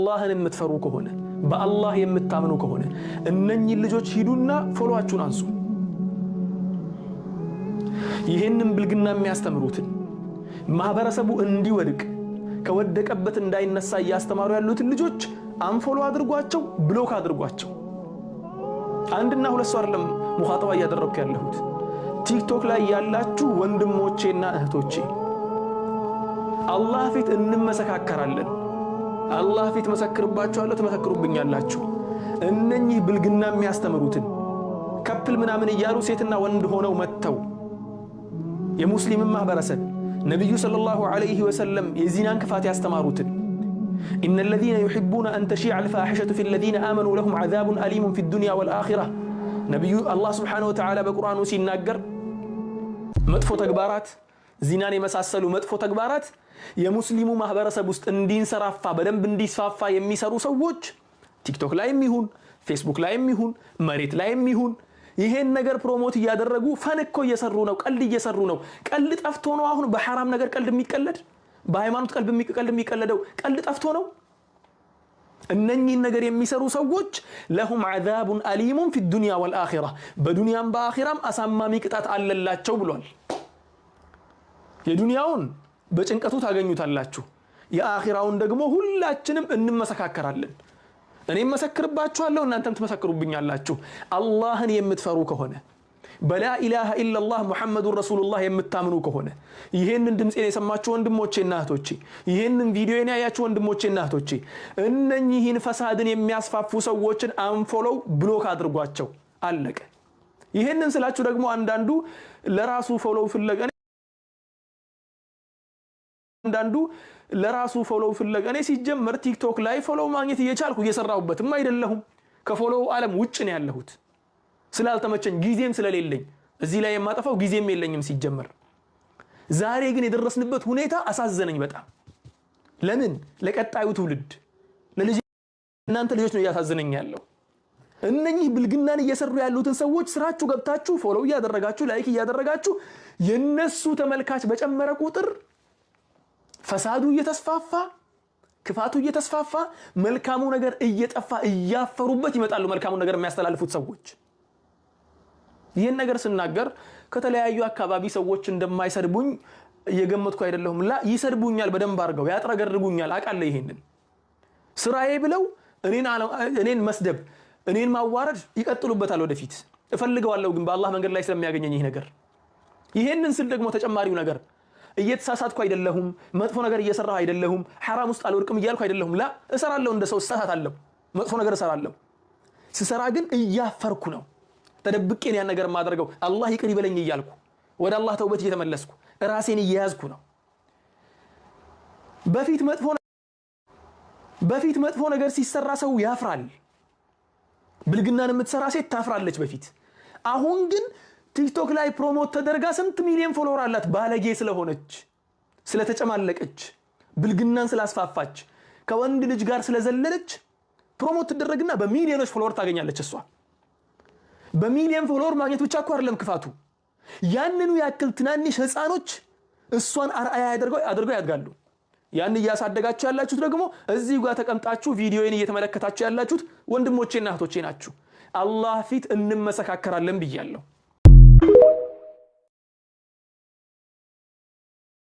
አላህን የምትፈሩ ከሆነ በአላህ የምታምኑ ከሆነ እነኚህ ልጆች ሂዱና ፎሎዋችሁን አንሱ። ይሄንን ብልግና የሚያስተምሩትን ማህበረሰቡ እንዲወድቅ ከወደቀበት እንዳይነሳ ያስተማሩ ያሉትን ልጆች አንፎሎ አድርጓቸው፣ ብሎክ አድርጓቸው። አንድና ሁለት ሰው አይደለም ሙኻጠባ ያደረኩ ያለሁት ቲክቶክ ላይ ያላችሁ ወንድሞቼና እህቶቼ አላህ ፊት እንመሰካከራለን። አላህ ፊት መሰክርባችኋለሁ፣ ተመሰክሩብኛላችሁ። እነኚህ ብልግና የሚያስተምሩትን ከፕል ምናምን እያሉ ሴትና ወንድ ሆነው መተው የሙስሊም ማህበረሰብ ነብዩ ሰለላሁ ዐለይሂ ወሰለም የዚናን ክፋት ያስተማሩትን إن الذين يحبون أن تشيع الفاحشة في الذين آمنوا لهم عذاب أليم في الدنيا والآخرة نبي الله سبحانه وتعالى بقرآن سيناجر مدفو تكبارات زناني مساسلو مدفو تكبارات يا مسلم ማህበረሰብ ውስጥ እንዲንሰራፋ በደንብ እንዲስፋፋ የሚሰሩ ሰዎች ቲክቶክ ላይም ይሁን ፌስቡክ ላይም ይሁን መሬት ላይም ይሁን ይሄን ነገር ፕሮሞት ያደረጉ ፈንኮ እየሰሩ ነው፣ ቀልድ እየሰሩ ነው። ቀልድ ጠፍቶ ነው አሁን በሐራም ነገር ቀልድ የሚቀለድ? በሃይማኖት ቀልድ የሚቀለደው ቀልድ ጠፍቶ ነው? እነኚህ ነገር የሚሰሩ ሰዎች ለሁም عذاب أليم في الدنيا والآخرة በዱንያም በአኺራም አሳማሚ ቅጣት አለላቸው ብሏል። የዱንያውን በጭንቀቱ ታገኙታላችሁ፣ የአኺራውን ደግሞ ሁላችንም እንመሰካከራለን። እኔም መሰክርባችኋለሁ፣ እናንተም ትመሰክሩብኛላችሁ። አላህን የምትፈሩ ከሆነ በላ ኢላሃ ኢላላህ ሙሐመዱር ረሱሉላህ የምታምኑ ከሆነ ይሄንን ድምጼን የሰማችሁ ወንድሞቼና እህቶቼ፣ ይሄንን ቪዲዮን ያያችሁ ወንድሞቼና እህቶቼ እነኚህን ፈሳድን የሚያስፋፉ ሰዎችን አንፎሎው ብሎክ አድርጓቸው። አለቀ። ይሄንን ስላችሁ ደግሞ አንዳንዱ ለራሱ ፎሎው ፍለጋ እኔ ሲጀመር ቲክቶክ ላይ ፎሎው ማግኘት እየቻልኩ እየሰራሁበትም አይደለሁም። ከፎሎው ዓለም ውጭ ነው ያለሁት ስላልተመቸኝ ጊዜም ስለሌለኝ እዚህ ላይ የማጠፋው ጊዜም የለኝም ሲጀመር። ዛሬ ግን የደረስንበት ሁኔታ አሳዘነኝ በጣም። ለምን? ለቀጣዩ ትውልድ እናንተ ልጆች ነው ያሳዘነኝ ያለው። እነኚህ ብልግናን እየሰሩ ያሉትን ሰዎች ስራችሁ ገብታችሁ ፎሎው ያደረጋችሁ ላይክ ያደረጋችሁ የነሱ ተመልካች በጨመረ ቁጥር ፈሳዱ እየተስፋፋ ክፋቱ እየተስፋፋ መልካሙ ነገር እየጠፋ እያፈሩበት ይመጣሉ። መልካሙ ነገር የሚያስተላልፉት ሰዎች ይሄን ነገር ስናገር ከተለያዩ አካባቢ ሰዎች እንደማይሰድቡኝ እየገመትኩ አይደለሁም። ላ ይሰድቡኛል፣ በደንብ አድርገው ያጥረገርጉኛል። አቃለ ይሄንን ስራዬ ብለው እኔን መስደብ እኔን ማዋረድ ይቀጥሉበታል ወደፊት። እፈልገዋለሁ ግን በአላህ መንገድ ላይ ስለሚያገኘኝ ይሄ ነገር። ይሄንን ስል ደግሞ ተጨማሪው ነገር እየተሳሳትኩ አይደለሁም፣ መጥፎ ነገር እየሰራሁ አይደለሁም፣ حرام ውስጥ አልወድቅም እያልኩ አይደለሁም። ላ እሰራለሁ፣ እንደ ሰው እሳሳታለሁ፣ መጥፎ ነገር እሰራለሁ። ስሰራ ግን እያፈርኩ ነው፣ ተደብቄን ያን ነገር ማድረገው አላህ ይቅር ይበለኝ እያልኩ ወደ አላህ ተውበት እየተመለስኩ ራሴን እየያዝኩ ነው። በፊት መጥፎ ነገር ሲሰራ ሰው ያፍራል። ብልግናን የምትሰራ ሴት ታፍራለች በፊት። አሁን ግን ቲክቶክ ላይ ፕሮሞት ተደርጋ ስንት ሚሊዮን ፎሎወር አላት። ባለጌ ስለሆነች ስለተጨማለቀች ብልግናን ስላስፋፋች ከወንድ ልጅ ጋር ስለዘለለች ፕሮሞት ተደረግና በሚሊዮኖች ፎሎወር ታገኛለች። እሷ በሚሊዮን ፎሎወር ማግኘት ብቻ እኮ አይደለም ክፋቱ፣ ያንኑ ያክል ትናንሽ ህፃኖች እሷን አርአያ አድርገው ያድጋሉ። ያን እያሳደጋችሁ ያላችሁት ደግሞ እዚህ ጋር ተቀምጣችሁ ቪዲዮዬን እየተመለከታችሁ ያላችሁት ወንድሞቼና እህቶቼ ናችሁ። አላህ ፊት እንመሰካከራለን ብያለሁ።